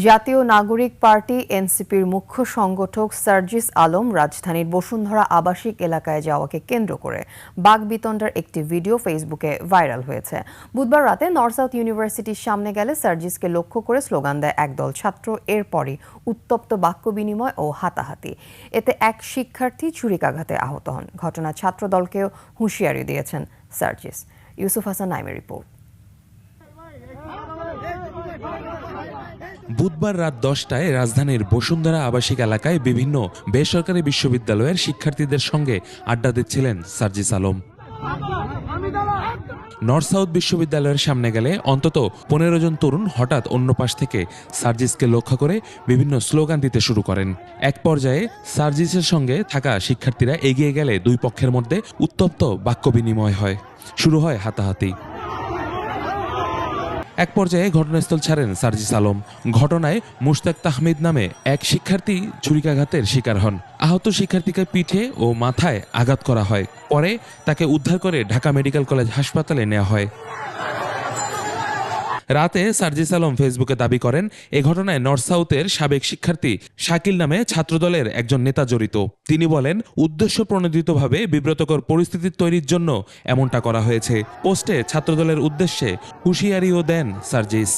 জাতীয় নাগরিক পার্টি এনসিপির মুখ্য সংগঠক সার্জিস আলম রাজধানীর বসুন্ধরা আবাসিক এলাকায় যাওয়াকে কেন্দ্র করে বাকবিতণ্ডার একটি ভিডিও ফেসবুকে ভাইরাল হয়েছে। বুধবার রাতে নর্থ সাউথ ইউনিভার্সিটির সামনে গেলে সার্জিসকে লক্ষ্য করে স্লোগান দেয় একদল ছাত্র। এরপরই উত্তপ্ত বাক্য বিনিময় ও হাতাহাতি। এতে এক শিক্ষার্থী ছুরিকাঘাতে আহত হন। ঘটনা ছাত্রদলকেও হুঁশিয়ারি দিয়েছেন সার্জিস। ইউসুফ হাসান নাইমের রিপোর্ট। বুধবার রাত 10টায় রাজধানীর বসুন্ধরা আবাসিক এলাকায় বিভিন্ন বেসরকারি বিশ্ববিদ্যালয়ের শিক্ষার্থীদের সঙ্গে আড্ডা দিচ্ছিলেন সার্জিস আলম। নর্থ সাউথ বিশ্ববিদ্যালয়ের সামনে গেলে অন্তত 15 জন তরুণ হঠাৎ অন্য পাশ থেকে সার্জিসকে লক্ষ্য করে বিভিন্ন স্লোগান দিতে শুরু করেন। এক পর্যায়ে সার্জিসের সঙ্গে থাকা শিক্ষার্থীরা এগিয়ে গেলে দুই পক্ষের মধ্যে উত্তপ্ত বাক্য বিনিময় হয়। শুরু হয় হাতাহাতি। এক পর্যায়ে ঘটনাস্থল ছাড়েন সার্জিস আলম। ঘটনায় মুশতাক তাহমিদ নামে এক শিক্ষার্থী ছুরিকাঘাতের শিকার হন। আহত শিক্ষার্থীকে পিঠে ও মাথায় আঘাত করা হয়। পরে তাকে উদ্ধার করে ঢাকা মেডিকেল কলেজ হাসপাতালে নেওয়া হয়। রাতে সার্জিস আলম ফেসবুকে দাবি করেন, এ ঘটনায় নর্থ সাউথের সাবেক শিক্ষার্থী শাকিল নামে ছাত্রদলের একজন নেতা জড়িত। তিনি বলেন, উদ্দেশ্য প্রণোদিতভাবে বিব্রতকর পরিস্থিতি তৈরির জন্য এমনটা করা হয়েছে। পোস্টে ছাত্রদলের উদ্দেশ্যে হুঁশিয়ারিও দেন সার্জিস।